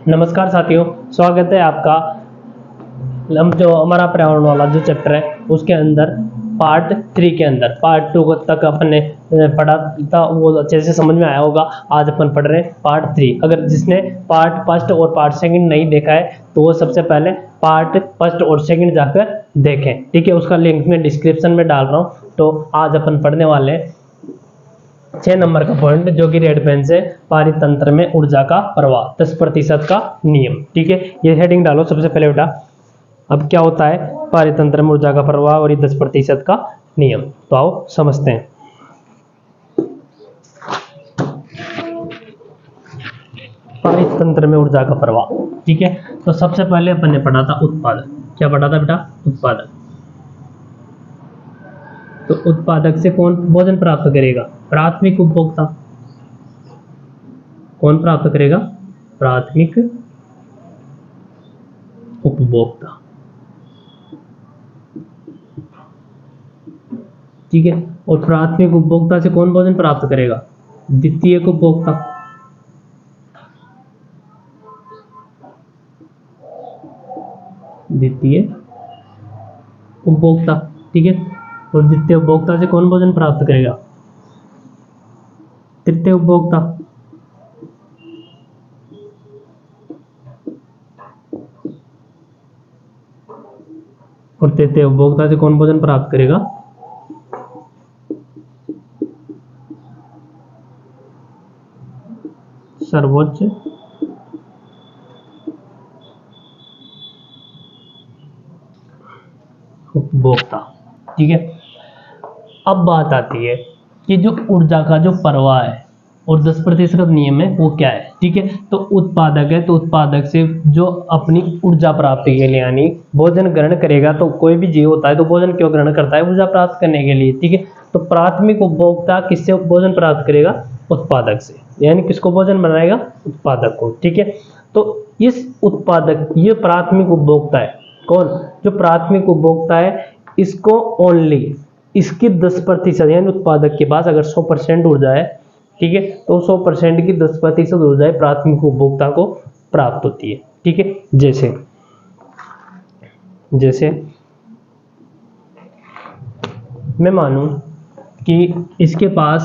नमस्कार साथियों, स्वागत है आपका। हम जो हमारा पर्यावरण वाला जो चैप्टर है उसके अंदर पार्ट 3 के अंदर पार्ट 2 तक अपने पढ़ा था, वो अच्छे से समझ में आया होगा। आज अपन पढ़ रहे हैं पार्ट 3। अगर जिसने पार्ट फर्स्ट और पार्ट सेकंड नहीं देखा है तो वो सबसे पहले पार्ट फर्स्ट और सेकंड जाकर देखें, ठीक है। उसका लिंक मैं डिस्क्रिप्शन में डाल रहा हूँ। तो आज अपन पढ़ने वाले हैं 6 नंबर का पॉइंट, जो कि रेड पेन से पारितंत्र में ऊर्जा का प्रवाह 10% का नियम, ठीक है। ये हेडिंग डालो सबसे पहले बेटा। अब क्या होता है पारितंत्र में ऊर्जा का प्रवाह और ये 10% का नियम, तो आओ समझते हैं। पारितंत्र में ऊर्जा का प्रवाह, ठीक है। तो सबसे पहले अपन ने पढ़ा था उत्पादन। क्या पढ़ा था बेटा? उत्पादन। तो उत्पादक से कौन भोजन प्राप्त करेगा? प्राथमिक उपभोक्ता। कौन प्राप्त करेगा? प्राथमिक उपभोक्ता, ठीक है। और प्राथमिक उपभोक्ता से कौन भोजन प्राप्त करेगा? द्वितीयक उपभोक्ता। द्वितीय उपभोक्ता, ठीक है। और द्वितीय उपभोक्ता से कौन भोजन प्राप्त करेगा? तृतीय उपभोक्ता। और तृतीय उपभोक्ता से कौन भोजन प्राप्त करेगा? सर्वोच्च उपभोक्ता, ठीक है। अब बात आती है कि जो ऊर्जा का जो प्रवाह है और 10% नियम है वो क्या है, ठीक है। तो उत्पादक है, तो उत्पादक से जो अपनी ऊर्जा प्राप्ति के लिए यानी भोजन ग्रहण करेगा, तो कोई भी जीव होता है तो भोजन क्यों ग्रहण करता है? ऊर्जा प्राप्त करने के लिए, ठीक है। तो प्राथमिक उपभोक्ता किससे भोजन प्राप्त करेगा? उत्पादक से। यानी किसको भोजन बनाएगा? उत्पादक को, ठीक है। तो इस उत्पादक, ये प्राथमिक उपभोक्ता है। कौन? जो प्राथमिक उपभोक्ता है, इसको ओनली इसकी 10% यानी उत्पादक के पास अगर 100% ऊर्जा है, ठीक है, तो 100% की 10% ऊर्जा प्राथमिक उपभोक्ता को प्राप्त होती है, ठीक है। जैसे जैसे मैं मानूं कि इसके पास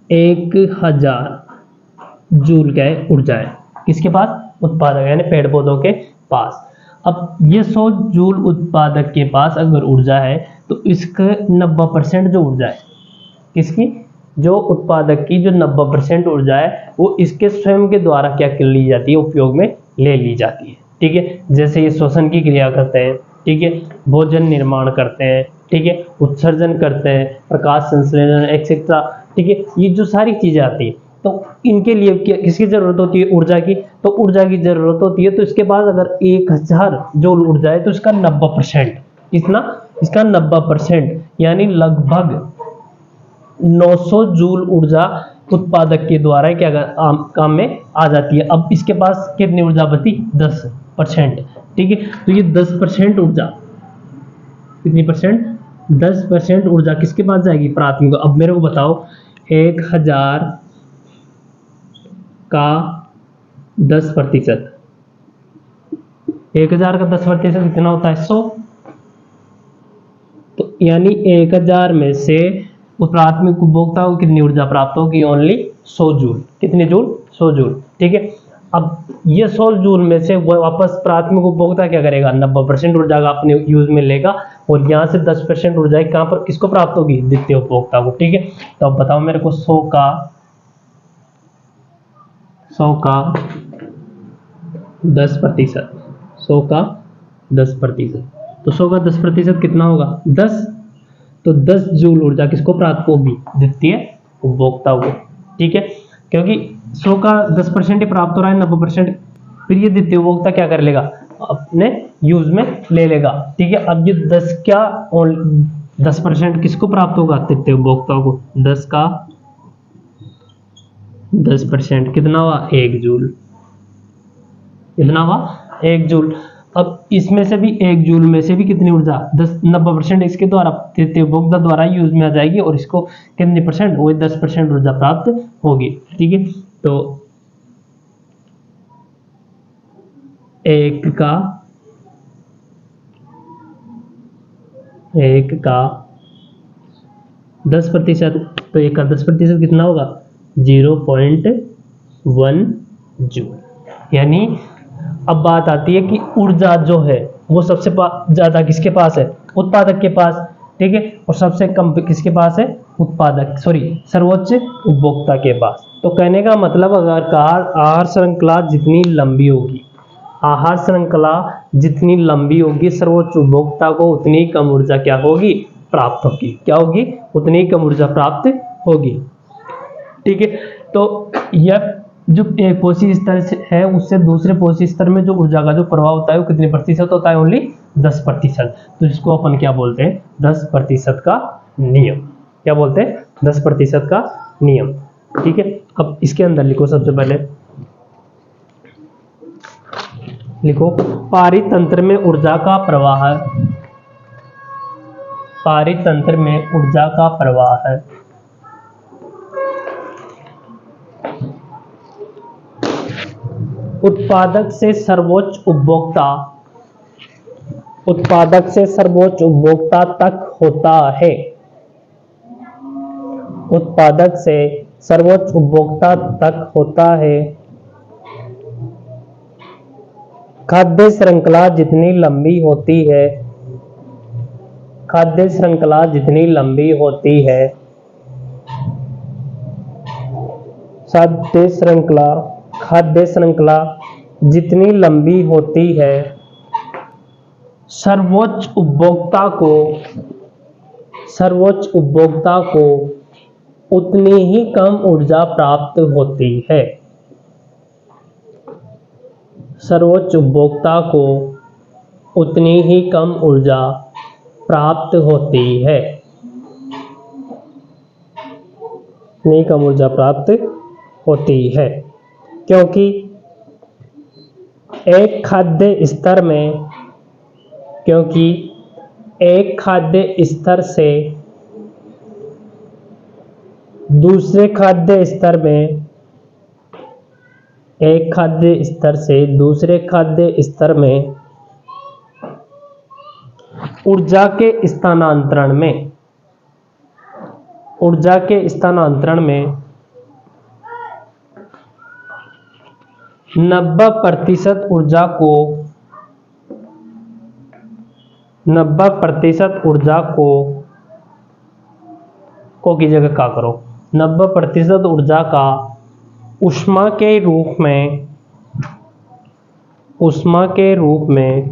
1000 जूल क्या है? ऊर्जा है। किसके पास? उत्पादक यानी पेड़ पौधों के पास। अब ये 100 जूल उत्पादक के पास अगर ऊर्जा है तो इसके 90% जो ऊर्जा है, किसकी? जो उत्पादक की जो 90% ऊर्जा है वो इसके स्वयं के द्वारा क्या कर ली जाती है? उपयोग में ले ली जाती है, ठीक है। जैसे ये श्वसन की क्रिया करते हैं, ठीक है, भोजन निर्माण करते हैं, ठीक है, उत्सर्जन करते हैं, प्रकाश संश्लेषण एक्सेट्रा, ठीक है। ये जो सारी चीजें आती है तो इनके लिए किसकी जरूरत होती है? ऊर्जा की। तो ऊर्जा की जरूरत होती है, तो इसके पास अगर 1000 जो ऊर्जा है तो इसका 90%, कितना? इसका 90% यानी लगभग 900 जूल ऊर्जा उत्पादक के द्वारा क्या काम में आ जाती है। अब इसके पास कितनी ऊर्जा बची? 10%, ठीक है। तो ये 10% ऊर्जा, कितनी परसेंट? 10% ऊर्जा किसके पास जाएगी? प्राथमिक। अब मेरे को बताओ 1000 का 10%, 1000 का 10% कितना होता है? 100। तो यानी 1000 में से प्राथमिक उपभोक्ता को कितनी ऊर्जा प्राप्त होगी? Only 100 joule. कितने जूल? 100 जूल, ठीक है। अब ये 100 जूल में से वापस प्राथमिक उपभोक्ता क्या करेगा? 90% ऊर्जा का अपने यूज में लेगा और यहाँ से 10% ऊर्जा कहाँ पर किसको प्राप्त होगी? द्वितीय उपभोक्ता को, ठीक है। तो अब बताओ मेरे को 100 का 10%, 100 का 10%, तो 100 का 10% कितना होगा? 10। तो 10 जूल ऊर्जा किसको प्राप्त होगी? द्वितीय उपभोक्ता को, ठीक है। क्योंकि 100 का 10% ही प्राप्त हो रहा है, 90%, फिर ये द्वितीय उपभोक्ता क्या कर लेगा? अपने यूज में ले लेगा, ठीक है। अब ये 10% किसको प्राप्त होगा? तृतीय उपभोक्ता को। 10 का 10% कितना हुआ? 1 जूल। कितना हुआ? 1 जूल। अब इसमें से भी 1 जूल में से भी कितनी ऊर्जा? 90% इसके द्वारा तृतीय उपभोक्ता द्वारा यूज में आ जाएगी और इसको कितनी परसेंट? वही 10% ऊर्जा प्राप्त होगी, ठीक है। तो एक का 10%, तो एक का 10% कितना होगा 0.1 जूल। यानी अब बात आती है कि ऊर्जा जो है वो सबसे ज्यादा किसके पास है, उत्पादक के पास, ठीक है, और सबसे कम किसके पास है, सर्वोच्च उपभोक्ता के पास। तो कहने का मतलब अगर आहार श्रृंखला जितनी लंबी होगी, आहार श्रृंखला जितनी लंबी होगी, सर्वोच्च उपभोक्ता को उतनी कम ऊर्जा क्या होगी, प्राप्त होगी। क्या होगी, उतनी कम ऊर्जा प्राप्त होगी, ठीक है। तो यह जो एक पोषी स्तर है उससे दूसरे पोषी स्तर में जो ऊर्जा का जो प्रवाह होता है वो कितने प्रतिशत होता है, ओनली 10%। तो इसको अपन क्या बोलते हैं, 10% का नियम। क्या बोलते हैं, 10% का नियम, ठीक है। अब इसके अंदर लिखो, सबसे पहले लिखो पारितंत्र में ऊर्जा का प्रवाह, पारितंत्र में ऊर्जा का प्रवाह है, उत्पादक से सर्वोच्च उपभोक्ता, उत्पादक से सर्वोच्च उपभोक्ता तक होता है, उत्पादक से सर्वोच्च उपभोक्ता तक होता है। खाद्य श्रृंखला जितनी लंबी होती है, खाद्य श्रृंखला जितनी लंबी होती है, खाद्य श्रृंखला जितनी लंबी होती है, सर्वोच्च उपभोक्ता को उतनी ही कम ऊर्जा प्राप्त होती है, सर्वोच्च उपभोक्ता को उतनी ही कम ऊर्जा प्राप्त होती है, उतनी कम ऊर्जा प्राप्त होती है। क्योंकि एक खाद्य स्तर में, क्योंकि एक खाद्य स्तर से दूसरे खाद्य स्तर में, एक खाद्य स्तर से दूसरे खाद्य स्तर में ऊर्जा के स्थानांतरण में, ऊर्जा के स्थानांतरण में 90% ऊर्जा को, 90% ऊर्जा को की जगह क्या करो, 90% ऊर्जा का ऊष्मा के रूप में, ऊष्मा के रूप में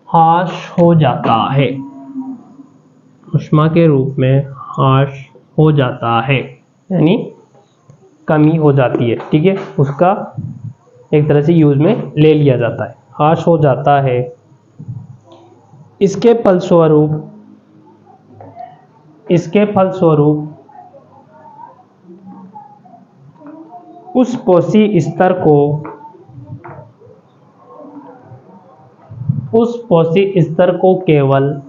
ह्रास हो जाता है, ऊष्मा के रूप में ह्रास हो जाता है, यानी कमी हो जाती है, ठीक है, उसका एक तरह से यूज में ले लिया जाता है, ह्रास हो जाता है। इसके फलस्वरूप उस पोषी स्तर को केवल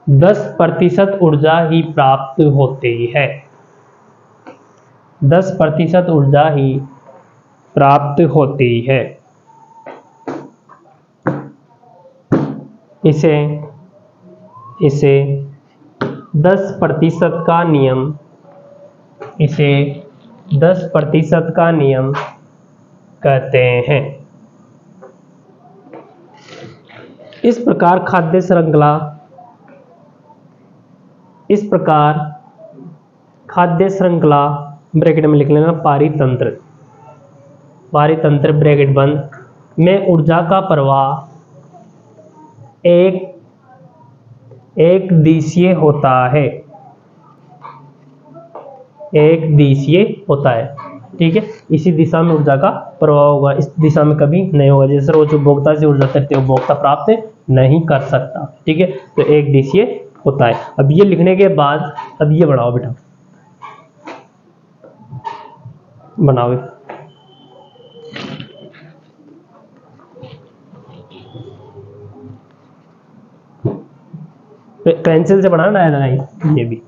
10% ऊर्जा ही प्राप्त होती है, 10% ऊर्जा ही प्राप्त होती है। इसे 10% का नियम, इसे 10% का नियम कहते हैं। इस प्रकार खाद्य श्रृंखला, इस प्रकार खाद्य श्रृंखला ब्रैकेट में लिख लेना पारितंत्र, पारितंत्र ब्रैकेट बंद में ऊर्जा का प्रवाह एक दिशीय होता है, एक दिशीय होता है, ठीक है। इसी दिशा में ऊर्जा का प्रवाह होगा, इस दिशा में कभी नहीं होगा। जैसे सर्वोच्च उपभोक्ता से ऊर्जा तृतीय उपभोक्ता प्राप्त नहीं कर सकता, ठीक है, तो एक दिशीय होता है। अब ये लिखने के बाद अब ये बनाओ बेटा, बनाओ पेंसिल से बनाना है, ये भी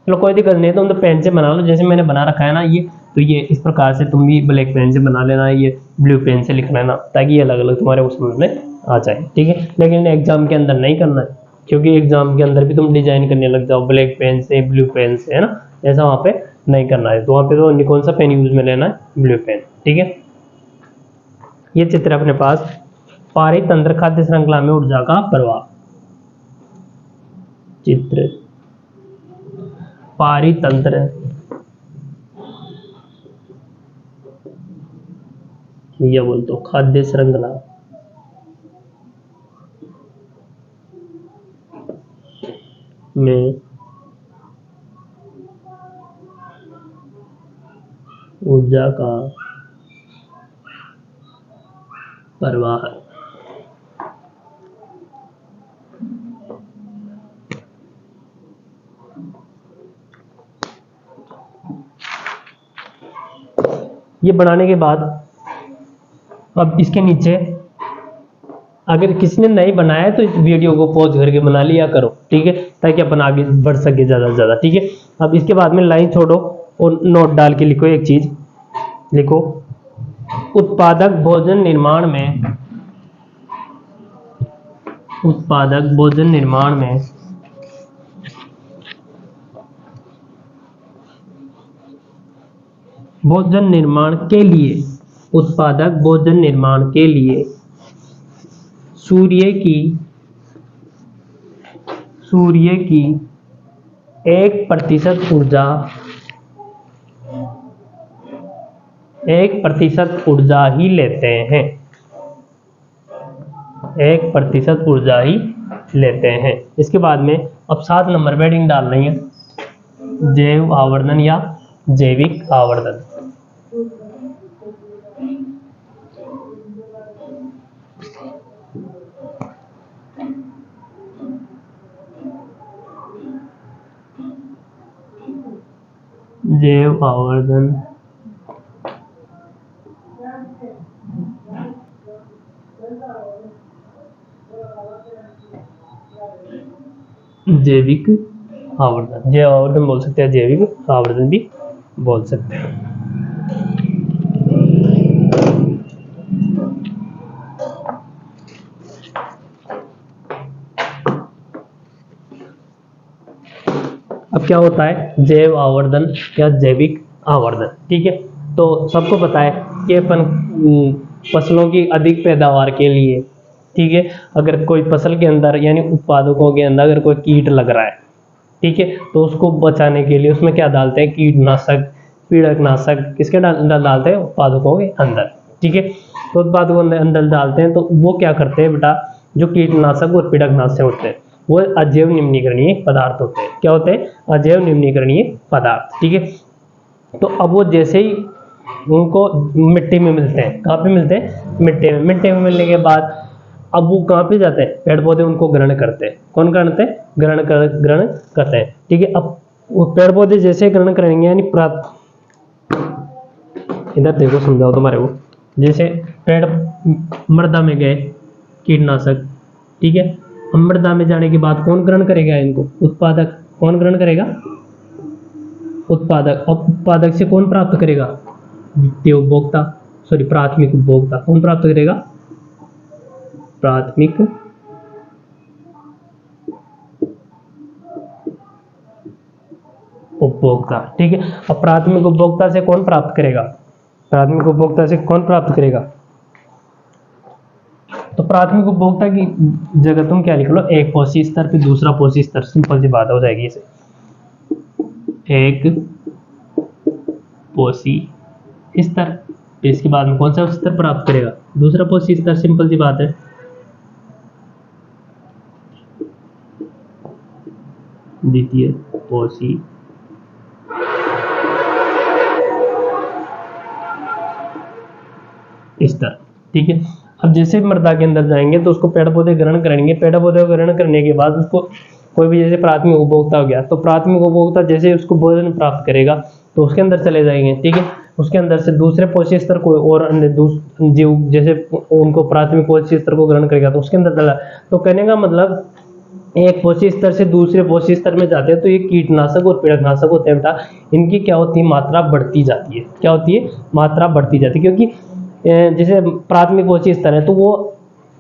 चलो कोई दिक्कत नहीं, तुम तो पेन से बना लो, जैसे मैंने बना रखा है ना, ये तो ये इस प्रकार से तुम भी ब्लैक पेन से बना लेना, ये ब्लू पेन से लिख लेना, ताकि ये अलग अलग तुम्हारे उस समझ में आ जाए, ठीक है। लेकिन एग्जाम के अंदर नहीं करना है, क्योंकि एग्जाम के अंदर भी तुम डिजाइन करने लग जाओ ब्लैक पेन से, ब्लू पेन से, है ना, ऐसा वहाँ पे नहीं करना है। तो वहाँ पे तो कौन सा पेन यूज में लेना है, ब्लू पेन, ठीक है। ये चित्र अपने पास, पारितंत्र खाद्य श्रृंखला में ऊर्जा का प्रवाह। चित्र पारितंत्र ये बोल तो खाद्य श्रृंखला में ऊर्जा का प्रवाह। ये बनाने के बाद अब इसके नीचे अगर किसी ने नहीं बनाया है तो इस वीडियो को पॉज करके बना लिया करो, ठीक है, ताकि अपन आगे बढ़ सके ज़्यादा से ज़्यादा, ठीक है। अब इसके बाद में लाइन छोड़ो और नोट डाल के लिखो, एक चीज लिखो, उत्पादक भोजन निर्माण में, उत्पादक भोजन निर्माण में भोजन निर्माण के लिए, उत्पादक भोजन निर्माण के लिए सूर्य की 1% ऊर्जा, 1% ऊर्जा ही लेते हैं, 1% ऊर्जा ही लेते हैं। इसके बाद में अब 7 नंबर में हेडिंग डाल रही है, जैव आवर्धन या जैविक आवर्धन। जैव आवर्धन, जैविक आवर्धन, जैव आवर्धन बोल सकते हैं, जैविक आवर्धन भी बोल सकते हैं। अब क्या होता है जैव आवर्धन या जैविक आवर्धन, ठीक है। तो सबको पता है कि अपन फसलों की अधिक पैदावार के लिए, ठीक है, अगर कोई फसल के अंदर यानी उत्पादकों के अंदर अगर कोई कीट लग रहा है, ठीक है, तो उसको बचाने के लिए उसमें क्या डालते हैं, कीटनाशक, पीड़कनाशक, किसके डालते हैं, उत्पादकों के अंदर, ठीक है। तो उत्पादकों के अंदर डालते हैं, तो वो क्या करते हैं बेटा, जो कीटनाशक और पीड़कनाशक होते हैं वो अजैव निम्नीकरणीय पदार्थ होते हैं। क्या होते हैं, अजैव निम्नीकरणीय पदार्थ, ठीक है। तो अब वो जैसे ही उनको मिट्टी में मिलते हैं, कहाँ पे मिलते हैं, मिट्टी में, मिट्टी में मिलने के बाद अब वो कहाँ पे जाते हैं, पेड़ पौधे उनको ग्रहण करते हैं। कौन करते हैं, ग्रहण करते हैं, ठीक है। अब वो पेड़ पौधे जैसे ग्रहण करेंगे यानी प्राप्त, इधर देखो समझाओ तुम्हारे को, जैसे पेड़ मृदा में गए कीटनाशक, ठीक है, मृदा में जाने के बाद कौन ग्रहण करेगा इनको, उत्पादक। कौन ग्रहण करेगा, उत्पादक। अब उत्पादक से कौन प्राप्त करेगा, द्वितीय उपभोक्ता, सॉरी प्राथमिक उपभोक्ता। कौन प्राप्त करेगा, प्राथमिक उपभोक्ता, ठीक है। अब प्राथमिक उपभोक्ता से कौन प्राप्त करेगा, प्राथमिक उपभोक्ता से कौन प्राप्त करेगा, तो प्राथमिक उपभोक्ता की जगह तुम क्या लिख लो, एक पोषी स्तर पे दूसरा पोषी स्तर, सिंपल सी बात हो जाएगी इसे, एक पोषी स्तर, इसके बाद में कौन सा स्तर प्राप्त करेगा, दूसरा पोषी स्तर, सिंपल सी बात है। द्वितीय पोषी स्तर, ठीक है। अब जैसे मृदा के अंदर जाएंगे तो उसको पेड़ पौधे ग्रहण करेंगे, पेड़ पौधे ग्रहण करने के बाद उसको कोई भी जैसे प्राथमिक उपभोक्ता हो गया, तो प्राथमिक उपभोक्ता जैसे उसको भोजन प्राप्त करेगा तो उसके अंदर चले जाएंगे, ठीक है। उसके अंदर से दूसरे पोषी स्तर को और अन्य जीव जैसे उनको प्राथमिक पोषी स्तर को ग्रहण करेगा तो उसके अंदर चला। तो कहने का मतलब एक पोषी स्तर से दूसरे पोषी स्तर में जाते हैं तो ये कीटनाशक और पीड़कनाशक होते हैं बेटा, इनकी क्या होती है, मात्रा बढ़ती जाती है। क्या होती है, मात्रा बढ़ती जाती है, क्योंकि जैसे प्राथमिक पोषी स्तर है तो वो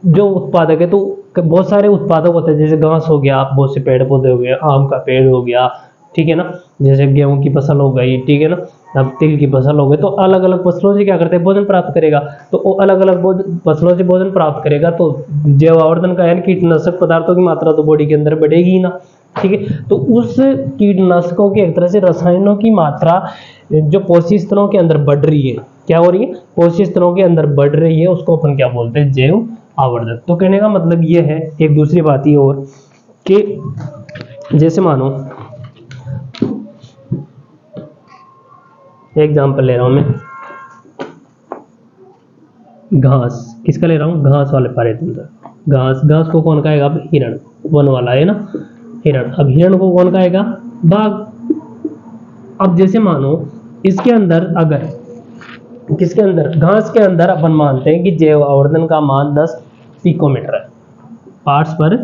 जो उत्पादक है तो बहुत सारे उत्पादक होते हैं, जैसे घास हो गया, बहुत से पेड़ पौधे हो गए, आम का पेड़ हो गया, ठीक है ना, जैसे गेहूं की फसल हो गई, ठीक है ना, अब तिल की फसल हो गई, तो अलग अलग फसलों से क्या करते हैं, भोजन प्राप्त करेगा। तो वो अलग अलग फसलों से भोजन प्राप्त करेगा तो जैव आवर्धन का यानी कीटनाशक पदार्थों की मात्रा तो बॉडी के अंदर बढ़ेगी ही ना, ठीक है। तो उस कीटनाशकों की एक तरह से रसायनों की मात्रा जो पोषी स्तरों के अंदर बढ़ रही है, क्या हो रही है, पोषी स्तरों के अंदर बढ़ रही है, उसको अपन क्या बोलते हैं, जैव आवर्धन। तो कहने का मतलब ये है, एक दूसरी बात ये और कि जैसे मानो एग्जाम्पल ले रहा हूं मैं, घास, किसका ले रहा हूं, घास वाले पारे तंत्र। घास को कौन खाएगा, अब हिरण, वन वाला है ना, हिरण। अब हिरण को कौन खाएगा, बाघ। अब जैसे मानो इसके अंदर, अगर किसके अंदर, घास के अंदर अपन मानते हैं कि जैव आवर्धन का मान 10 पिकोमीटर है, पार्ट्स पर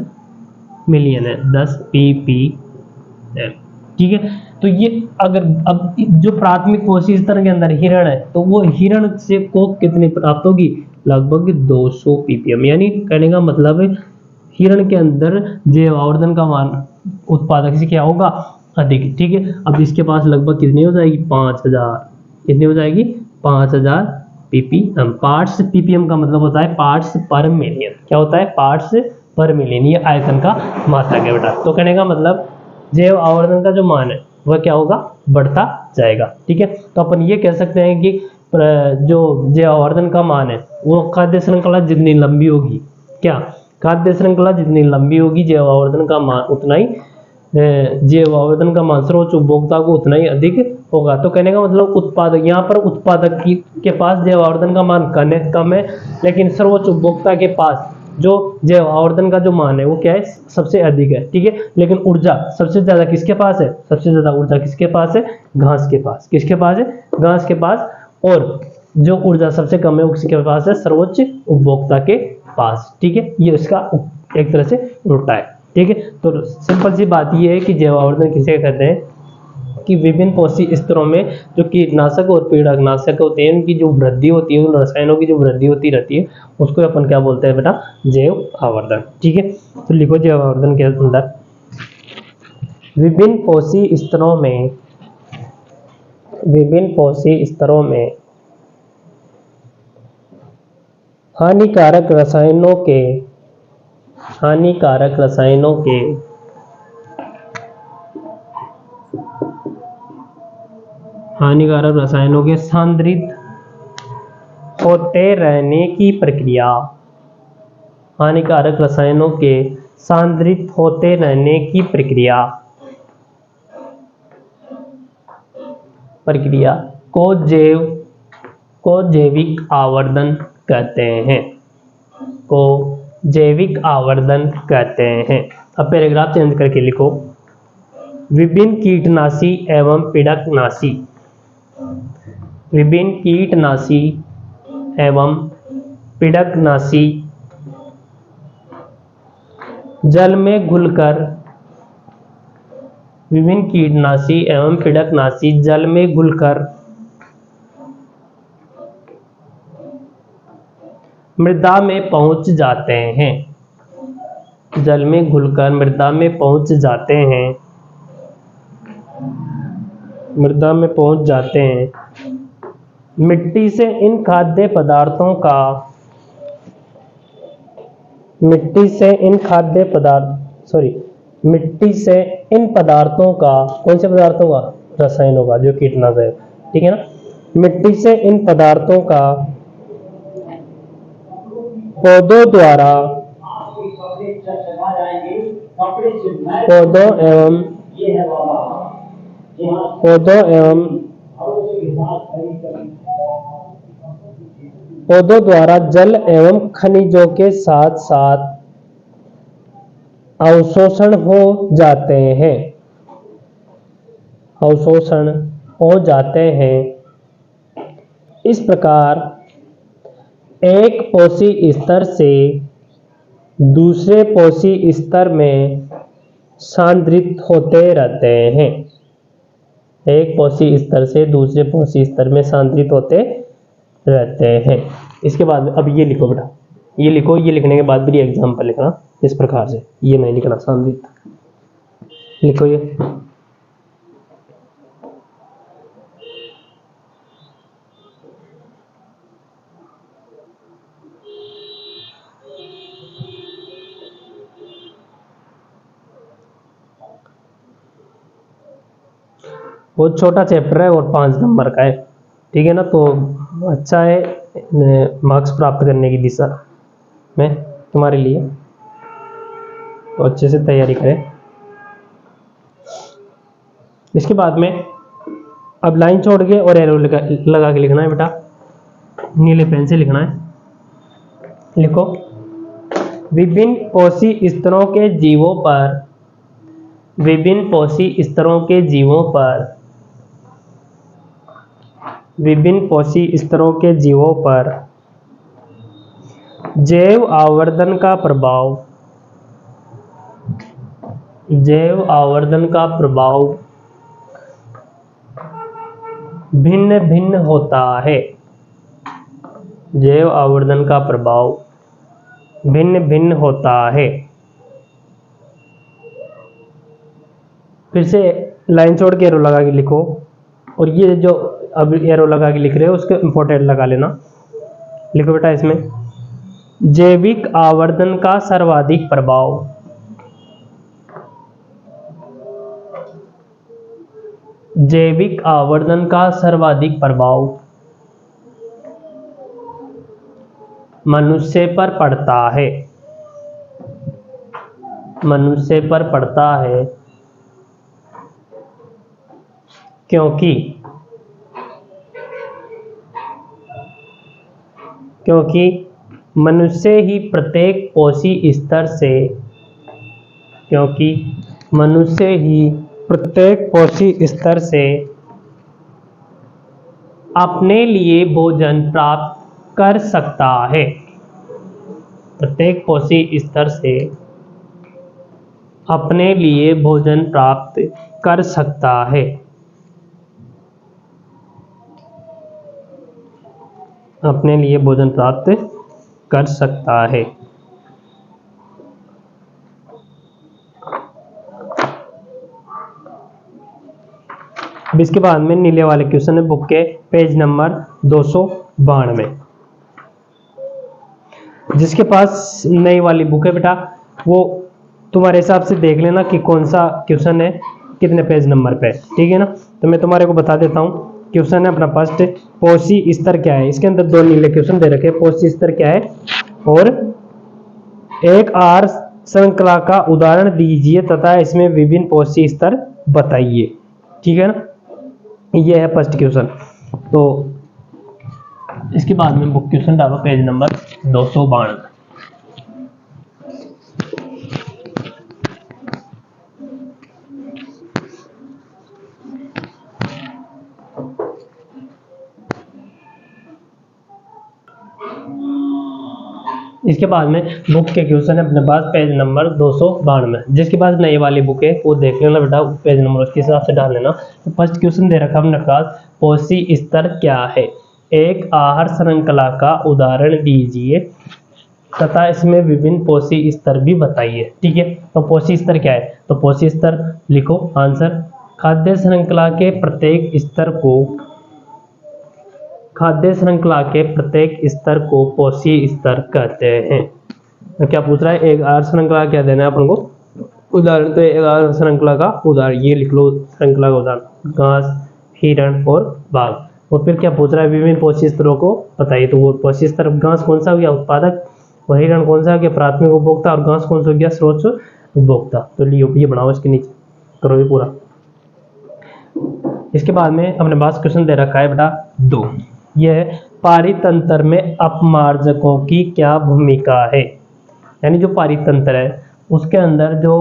मिलियन है, 10 ppm, ठीक है। तो ये अगर अब जो प्राथमिक पोषी स्तर के अंदर हिरण है तो वो हिरण से को कितनी प्राप्त होगी, लगभग 200 ppm, यानी कहने का मतलब है हिरण के अंदर जैव आवर्धन का मान उत्पादक से क्या होगा, अधिक, ठीक है। अब इसके पास लगभग कितनी हो जाएगी, 5000, कितनी हो जाएगी, 5000 ppm। पार्ट्स ppm का मतलब होता है पार्ट्स पर मिलियन, क्या होता है, पार्ट्स पर मिलियन, ये आयतन का मात्रक है बेटा। तो कहने का मतलब जैव आवर्धन का जो मान है वह क्या होगा, बढ़ता जाएगा, ठीक है। तो अपन ये कह सकते हैं कि जो जैव आवर्धन का मान है वो खाद्य श्रृंखला जितनी लंबी होगी, क्या, खाद्य श्रृंखला जितनी लंबी होगी जैव आवर्धन का मान उतना ही, जैव आवर्धन का मान सर्वोच्च उपभोक्ता को उतना ही अधिक होगा। तो कहने का मतलब उत्पादक, यहाँ पर उत्पादक के पास जैव आवर्धन का मान कम है, लेकिन सर्वोच्च उपभोक्ता के पास जो जैव आवर्धन का जो मान है वो क्या है, सबसे अधिक है, ठीक है। लेकिन ऊर्जा सबसे ज्यादा किसके पास है, सबसे ज्यादा ऊर्जा किसके पास है, घास के पास, किसके पास है, घास के पास। और जो ऊर्जा सबसे कम है उसके पास है सर्वोच्च उपभोक्ता के पास, ठीक है। ये इसका एक तरह से उल्टा है, ठीक है। तो सिंपल सी बात ये है कि जैव आवर्धन किसे कहते हैं कि विभिन्न पोषी स्तरों में जो कीटनाशक और पीड़कनाशक होते हैं उनकी जो वृद्धि होती है, उन रसायनों की जो वृद्धि होती रहती है उसको अपन क्या बोलते हैं बेटा, जैव आवर्धन, ठीक है। तो लिखो जैव आवर्धन के अंदर विभिन्न पोषी स्तरों में, विभिन्न पोषी स्तरों में हानिकारक रसायनों के, हानिकारक रसायनों के हानिकारक रसायनों के सांद्रित होते रहने की प्रक्रिया, हानिकारक रसायनों के सांद्रित होते रहने की प्रक्रिया को जैविक आवर्धन कहते हैं, को जैविक आवर्धन कहते हैं। अब पैराग्राफ चेंज करके लिखो, विभिन्न कीटनाशी एवं पीड़कनाशी, विभिन्न कीटनाशी एवं पीड़कनाशी जल में घुलकर, विभिन्न कीटनाशी एवं पीड़कनाशी जल में घुलकर मृदा में पहुंच जाते हैं, जल में घुलकर मृदा में पहुंच जाते हैं, मृदा में पहुंच जाते हैं। मिट्टी से इन खाद्य पदार्थों का, मिट्टी से इन खाद्य पदार्थ, मिट्टी से इन पदार्थों का, कौन से पदार्थों का, रसायनों का, जो कीटनाशक है, ठीक है ना। मिट्टी से इन पदार्थों का पौधों द्वारा, पौधों द्वारा जल एवं खनिजों के साथ साथ अवशोषण हो जाते हैं, अवशोषण हो जाते हैं। इस प्रकार एक पोषी स्तर से दूसरे पोषी स्तर में सांद्रित होते रहते हैं। एक पोषी स्तर से दूसरे पोषी स्तर में सांद्रित होते रहते हैं। इसके बाद में अब ये लिखो बेटा, ये लिखो, ये लिखने के बाद भी एग्जाम्पल लिखना इस प्रकार से, ये नहीं लिखना सांद्रित, लिखो ये। बहुत छोटा चैप्टर है और 5 नंबर का है, ठीक है ना, तो अच्छा है मार्क्स प्राप्त करने की दिशा में तुम्हारे लिए, तो अच्छे से तैयारी करें। इसके बाद में अब लाइन छोड़ के और एरो लगा के लिखना है बेटा, नीले पेन से लिखना है। लिखो, विभिन्न पोषी स्तरों के जीवों पर, विभिन्न पोषी स्तरों के जीवों पर, विभिन्न पोषी स्तरों के जीवों पर जैव आवर्धन का प्रभाव, जैव आवर्धन का प्रभाव भिन्न भिन्न होता है। जैव आवर्धन का प्रभाव भिन्न भिन्न होता है। फिर से लाइन छोड़ के एरो लगा के लिखो, और ये जो अब एरो लगा के लिख रहे हो उसके इंपॉर्टेंट लगा लेना। लिखो बेटा इसमें, जैविक आवर्धन का सर्वाधिक प्रभाव, जैविक आवर्धन का सर्वाधिक प्रभाव मनुष्य पर पड़ता है, मनुष्य पर पड़ता है, क्योंकि मनुष्य ही प्रत्येक पोषी स्तर से, क्योंकि मनुष्य ही प्रत्येक पोषी स्तर से अपने लिए भोजन प्राप्त कर सकता है। प्रत्येक पोषी स्तर से अपने लिए भोजन प्राप्त कर सकता है। अपने लिए भोजन प्राप्त कर सकता है। अब इसके बाद में नीले वाले क्वेश्चन है बुक के पेज नंबर 292। जिसके पास नई वाली बुक है बेटा, वो तुम्हारे हिसाब से देख लेना कि कौन सा क्वेश्चन है कितने पेज नंबर पे, ठीक है ना। तो मैं तुम्हारे को बता देता हूँ। क्वेश्चन है अपना फर्स्ट, पोषी स्तर क्या है। इसके अंदर 2 नीले क्वेश्चन दे रखे हैं, पोषी स्तर क्या है और एक आहार श्रृंखला का उदाहरण दीजिए तथा इसमें विभिन्न पोषी स्तर बताइए, ठीक है ना। ये है फर्स्ट क्वेश्चन। तो इसके बाद में बुक क्वेश्चन डालो पेज नंबर 292। इसके बाद में बुक के क्वेश्चन है अपने पास पेज नंबर 292। जिसके पास नई वाली बुक है वो देख लेना बेटा, पेज नंबर उसके हिसाब से डाल लेना। तो फर्स्ट क्वेश्चन दे रखा अपने पास, पोषी स्तर क्या है, एक आहार श्रृंखला का उदाहरण दीजिए तथा इसमें विभिन्न पोषी स्तर भी बताइए, ठीक है। तो पोषी स्तर क्या है, तो पोषी स्तर लिखो आंसर, खाद्य श्रृंखला के प्रत्येक स्तर को, खाद्य श्रृंखला के प्रत्येक स्तर को पोषी स्तर कहते हैं। तो क्या पूछ रहा है, एक आहार श्रृंखला क्या देना है अपन को उदाहरण। तो एक आहार श्रृंखला का उदाहरण ये लिख लो, श्रृंखला का उदाहरण घास, हिरण और बाघ। और फिर क्या पूछ रहा है, विभिन्न पोषी स्तरों को बताइए। तो वो पोषी स्तर, घास कौन सा हो गया उत्पादक, और हिरण कौन सा हो गया प्राथमिक उपभोक्ता, और घास कौन सा हो गया स्रोत उपभोक्ता। तो लियो ये बनाओ, इसके नीचे करो ये पूरा। इसके बाद में अपने पास क्वेश्चन दे रखा है बेटा 2, यह पारितंत्र में अपमार्जकों की क्या भूमिका है। यानी जो पारितंत्र है उसके अंदर जो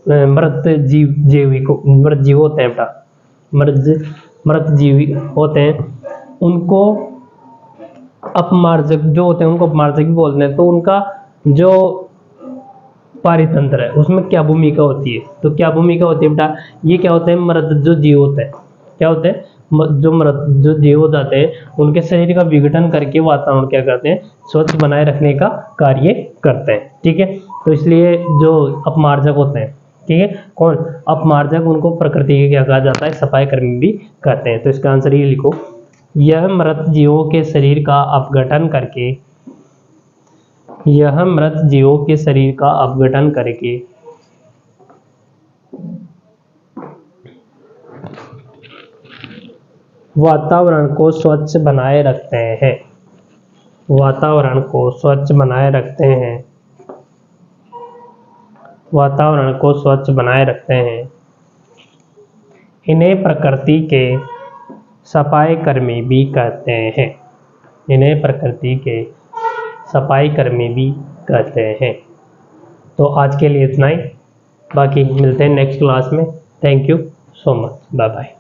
मृत जीव होते हैं बेटा, मृत जीवी होते हैं, उनको अपमार्जक जो होते हैं उनको अपमार्जक भी बोलते हैं। तो उनका जो पारितंत्र है, उसमें क्या भूमिका होती है? तो क्या भूमिका होती है बेटा, ये क्या होते हैं, मृत जो जीव होते हैं, क्या होते हैं, जो जीव हो जाते हैं, उनके शरीर का विघटन करके वातावरण क्या करते हैं, स्वच्छ बनाए रखने का कार्य करते हैं। ठीक है, तो इसलिए जो अपमार्जक होते हैं, ठीक है, कौन अपमार्जक, उनको प्रकृति के क्या कहा जाता है, सफाई कर्मी भी कहते हैं। तो इसका आंसर ये लिखो, यह मृत जीवों के शरीर का अपघटन करके, यह मृत जीवों के शरीर का अपघटन करके वातावरण को स्वच्छ बनाए रखते हैं, वातावरण को स्वच्छ बनाए रखते हैं, वातावरण को स्वच्छ बनाए रखते हैं। इन्हें प्रकृति के सफाई कर्मी भी कहते हैं, इन्हें प्रकृति के सफाई कर्मी भी कहते हैं। तो आज के लिए इतना ही, बाकी मिलते हैं नेक्स्ट क्लास में। Thank you so much, bye bye.